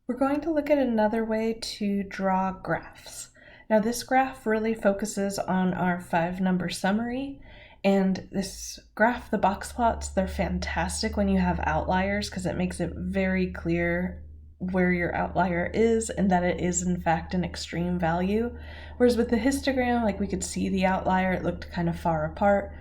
We're going to look at another way to draw graphs. Now this graph really focuses on our 5-number summary, and this graph, the box plots, they're fantastic when you have outliers because it makes it very clear where your outlier is and that it is in fact an extreme value. Whereas with the histogram, like we could see the outlier, it looked kind of far apart,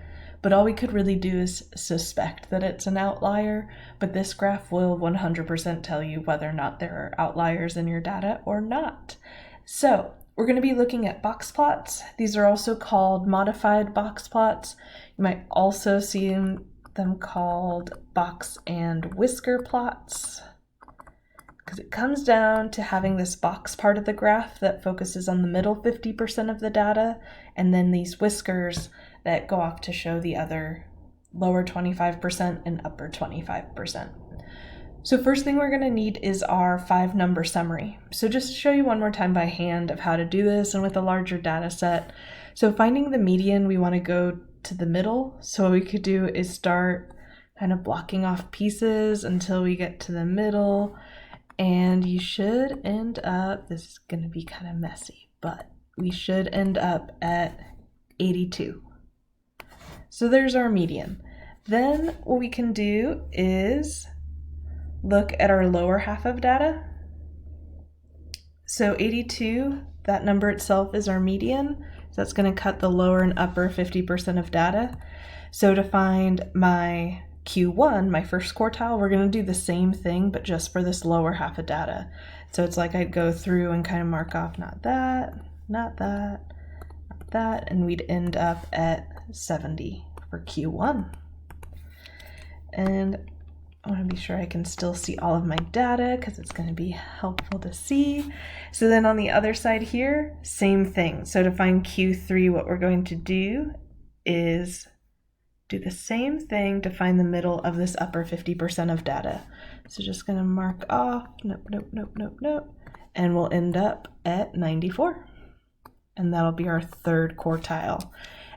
but all we could really do is suspect that it's an outlier, but this graph will 100% tell you whether or not there are outliers in your data or not. So we're going to be looking at box plots. These are also called modified box plots. You might also see them called box and whisker plots, because it comes down to having this box part of the graph that focuses on the middle 50% of the data, and then these whiskers that go off to show the other lower 25% and upper 25%. So first thing we're going to need is our 5-number summary. So just to show you one more time by hand of how to do this and with a larger data set. So finding the median, we want to go to the middle. So what we could do is start kind of blocking off pieces until we get to the middle. And you should end up, this is going to be kind of messy, but we should end up at 82. So there's our median. Then what we can do is look at our lower half of data. So 82, that number itself is our median. So that's going to cut the lower and upper 50% of data. So to find my Q1, my first quartile, we're going to do the same thing, but just for this lower half of data. So it's like I'd go through and kind of mark off not that, not that, not that, and we'd end up at 70 for Q1. And I want to be sure I can still see all of my data because it's going to be helpful to see. So then on the other side here, same thing. So to find Q3, what we're going to do is do the same thing to find the middle of this upper 50% of data. So just going to mark off, nope, nope, nope, nope, nope, and we'll end up at 94. And that'll be our third quartile.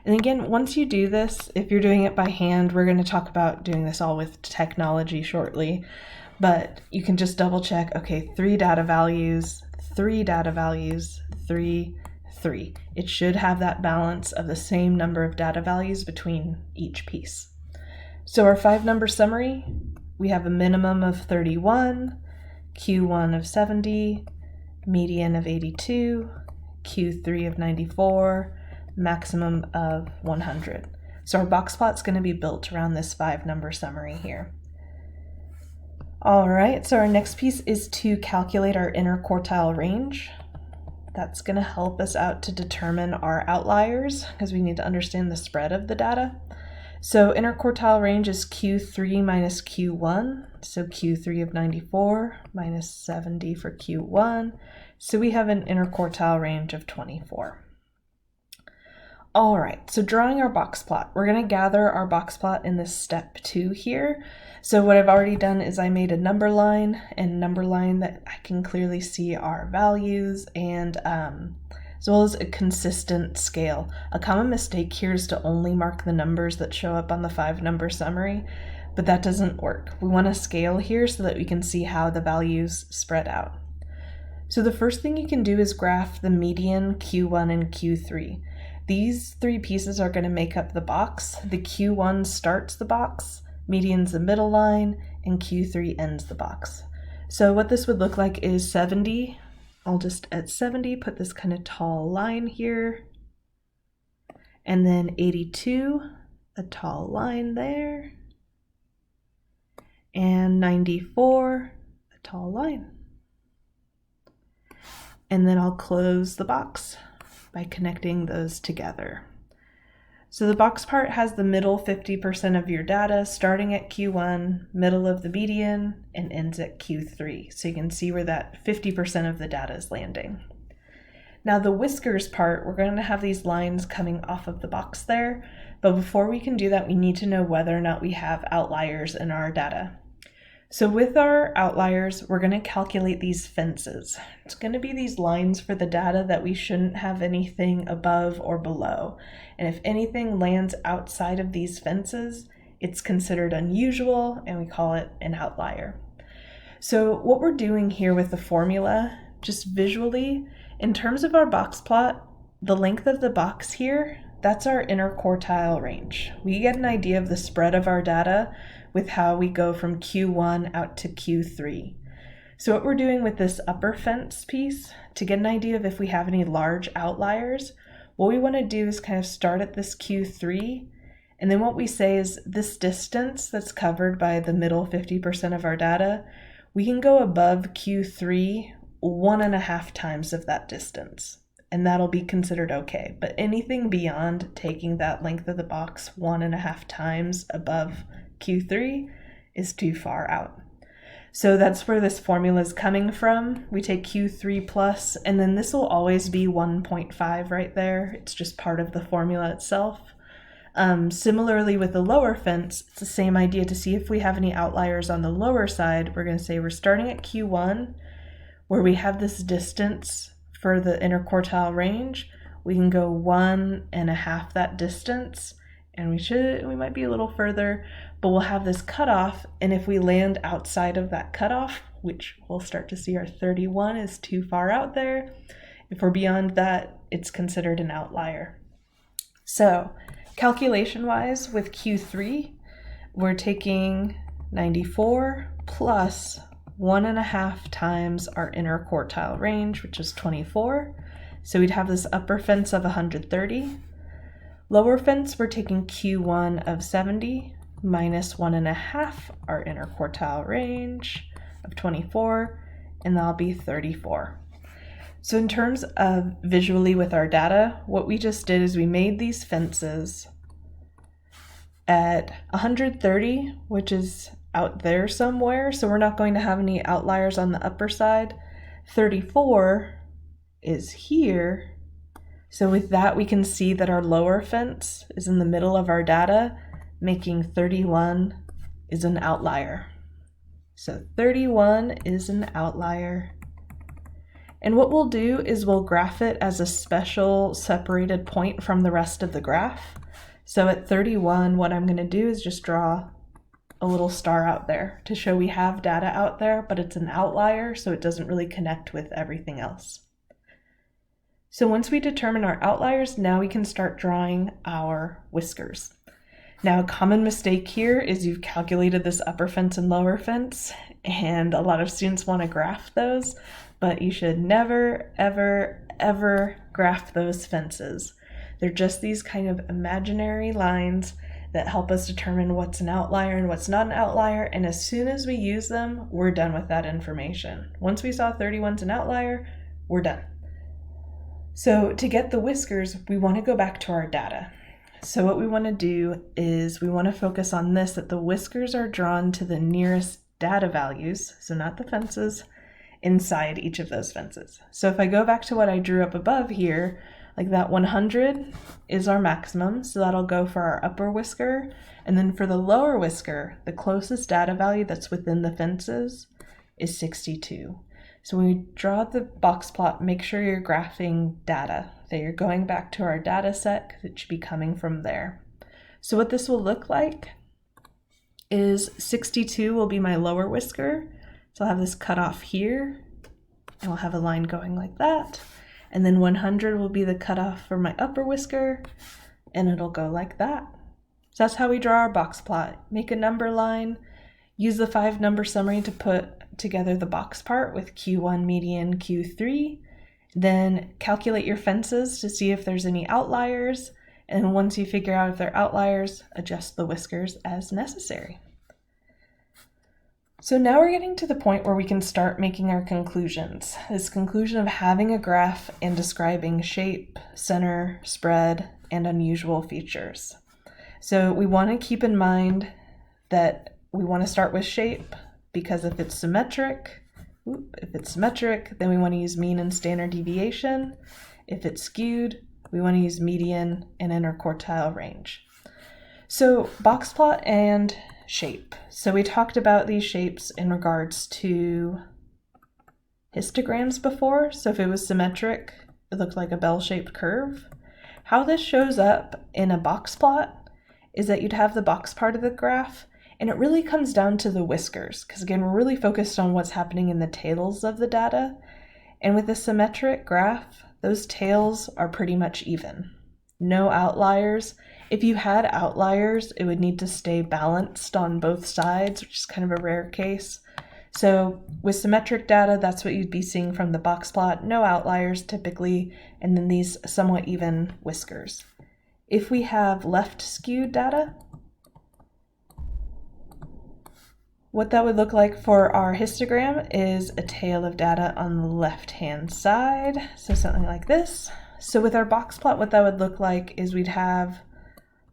And again, once you do this, if you're doing it by hand, we're going to talk about doing this all with technology shortly, but you can just double check, okay, 3 data values, 3 data values, 3, 3. It should have that balance of the same number of data values between each piece. So our 5-number summary, we have a minimum of 31, Q1 of 70, median of 82, Q3 of 94, maximum of 100. So our box plot's going to be built around this 5-number summary here. All right, so our next piece is to calculate our interquartile range. That's going to help us out to determine our outliers because we need to understand the spread of the data. So interquartile range is Q3 minus Q1. So Q3 of 94 minus 70 for Q1. So we have an interquartile range of 24. All right, so drawing our box plot. We're going to gather our box plot in this step 2 here. So what I've already done is I made a number line that I can clearly see our values and as well as a consistent scale. A common mistake here is to only mark the numbers that show up on the 5-number summary, but that doesn't work. We want to scale here so that we can see how the values spread out. So the first thing you can do is graph the median, Q1 and Q3. These 3 pieces are going to make up the box. The Q1 starts the box, median's the middle line, and Q3 ends the box. So what this would look like is 70. I'll just at 70 put this kind of tall line here. And then 82, a tall line there. And 94, a tall line. And then I'll close the box by connecting those together. So the box part has the middle 50% of your data starting at Q1, middle of the median, and ends at Q3. So you can see where that 50% of the data is landing. Now the whiskers part, we're going to have these lines coming off of the box there, but before we can do that, we need to know whether or not we have outliers in our data. So with our outliers, we're going to calculate these fences. It's going to be these lines for the data that we shouldn't have anything above or below. And if anything lands outside of these fences, it's considered unusual and we call it an outlier. So what we're doing here with the formula, just visually, in terms of our box plot, the length of the box here, that's our interquartile range. We get an idea of the spread of our data with how we go from Q1 out to Q3. So what we're doing with this upper fence piece, to get an idea of if we have any large outliers, what we want to do is kind of start at this Q3, and then what we say is this distance that's covered by the middle 50% of our data, we can go above Q3 1.5 times of that distance, and that'll be considered okay. But anything beyond taking that length of the box 1.5 times above Q3 is too far out. So that's where this formula is coming from. We take Q3 plus, and then this will always be 1.5 right there. It's just part of the formula itself. Similarly with the lower fence, it's the same idea. To see if we have any outliers on the lower side, we're going to say we're starting at Q1, where we have this distance for the interquartile range. We can go 1.5 that distance, and we might be a little further, but we'll have this cutoff, and if we land outside of that cutoff, which we'll start to see our 31 is too far out there, if we're beyond that, it's considered an outlier. So calculation-wise, with Q3, we're taking 94 plus 1.5 times our interquartile range, which is 24. So we'd have this upper fence of 130. Lower fence, we're taking Q1 of 70 minus 1.5 our interquartile range of 24, and that'll be 34. So in terms of visually with our data, what we just did is we made these fences at 130, which is out there somewhere, so we're not going to have any outliers on the upper side. 34 is here, so with that we can see that our lower fence is in the middle of our data, making 31 is an outlier. So 31 is an outlier. And what we'll do is we'll graph it as a special separated point from the rest of the graph. So at 31, what I'm going to do is just draw a little star out there to show we have data out there, but it's an outlier, so it doesn't really connect with everything else. So once we determine our outliers, now we can start drawing our whiskers. Now, a common mistake here is you've calculated this upper fence and lower fence, and a lot of students want to graph those, but you should never, ever, ever graph those fences. They're just these kind of imaginary lines that help us determine what's an outlier and what's not an outlier, and as soon as we use them, we're done with that information. Once we saw 31's an outlier, we're done. So to get the whiskers, we want to go back to our data. So what we want to do is we want to focus on this, that the whiskers are drawn to the nearest data values, so not the fences, inside each of those fences. So if I go back to what I drew up above here, like that 100 is our maximum, so that'll go for our upper whisker, and then for the lower whisker, the closest data value that's within the fences is 62. So when we draw the box plot, make sure you're graphing data, that you're going back to our data set because it should be coming from there. So what this will look like is 62 will be my lower whisker. So I'll have this cut off here, and we'll have a line going like that. And then 100 will be the cutoff for my upper whisker, and it'll go like that. So that's how we draw our box plot. Make a number line, use the 5-number summary to put together the box part with Q1, median, Q3, then calculate your fences to see if there's any outliers, and once you figure out if they're outliers, adjust the whiskers as necessary. So now we're getting to the point where we can start making our conclusions. This conclusion of having a graph and describing shape, center, spread, and unusual features. So we want to keep in mind that we want to start with shape, because if it's symmetric, then we want to use mean and standard deviation. If it's skewed, we want to use median and interquartile range. So box plot and shape. So we talked about these shapes in regards to histograms before. So if it was symmetric, it looked like a bell-shaped curve. How this shows up in a box plot is that you'd have the box part of the graph, And it really comes down to the whiskers, because again, we're really focused on what's happening in the tails of the data. And with a symmetric graph, those tails are pretty much even. No outliers. If you had outliers, it would need to stay balanced on both sides, which is kind of a rare case. So with symmetric data, that's what you'd be seeing from the box plot. No outliers typically, and then these somewhat even whiskers. If we have left skewed data, what that would look like for our histogram is a tail of data on the left-hand side, so something like this. So with our box plot, what that would look like is we'd have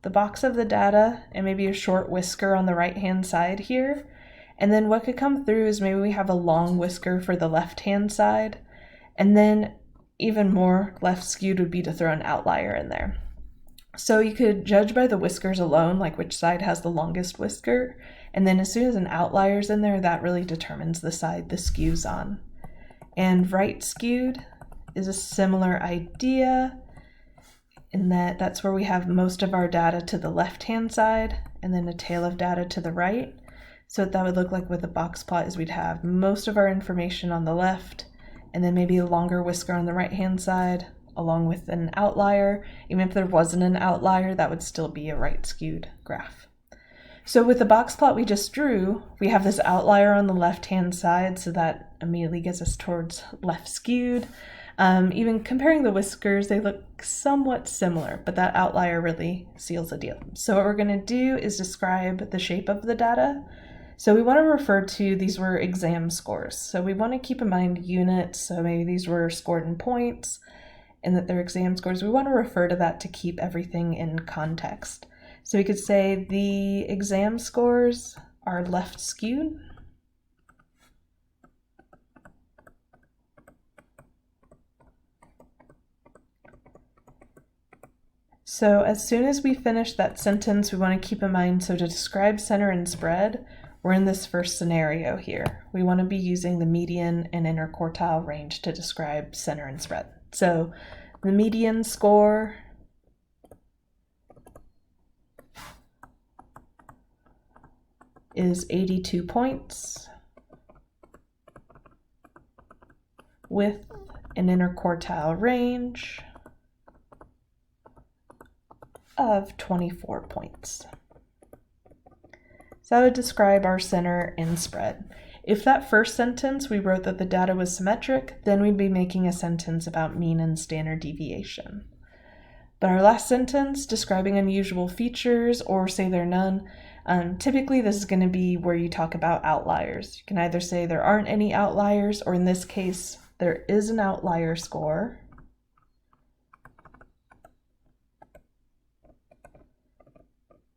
the box of the data and maybe a short whisker on the right-hand side here. And then what could come through is maybe we have a long whisker for the left-hand side, and then even more left skewed would be to throw an outlier in there. So you could judge by the whiskers alone, like which side has the longest whisker, and then as soon as an outlier's in there, that really determines the side the skew's on. And right skewed is a similar idea in that that's where we have most of our data to the left-hand side and then a tail of data to the right. So what that would look like with the box plot is we'd have most of our information on the left and then maybe a longer whisker on the right-hand side along with an outlier. Even if there wasn't an outlier, that would still be a right skewed graph. So with the box plot we just drew, we have this outlier on the left-hand side, so that immediately gets us towards left skewed. Even comparing the whiskers, they look somewhat similar, but that outlier really seals the deal. So what we're going to do is describe the shape of the data. So we want to refer to these were exam scores. So we want to keep in mind units, so maybe these were scored in points, and that they're exam scores. We want to refer to that to keep everything in context. So we could say the exam scores are left skewed. So as soon as we finish that sentence, we want to keep in mind, so to describe center and spread, we're in this first scenario here. We want to be using the median and interquartile range to describe center and spread. So the median score is 82 points with an interquartile range of 24 points. So that would describe our center and spread. If that first sentence we wrote that the data was symmetric, then we'd be making a sentence about mean and standard deviation. But our last sentence, describing unusual features or say they're none, typically this is going to be where you talk about outliers. You can either say there aren't any outliers, or in this case, there is an outlier score.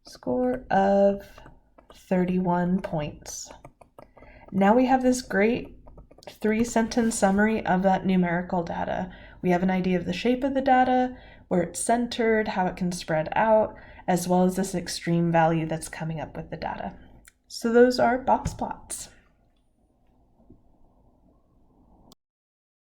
Score of 31 points. Now we have this great 3-sentence summary of that numerical data. We have an idea of the shape of the data, where it's centered, how it can spread out, as well as this extreme value that's coming up with the data. So those are box plots.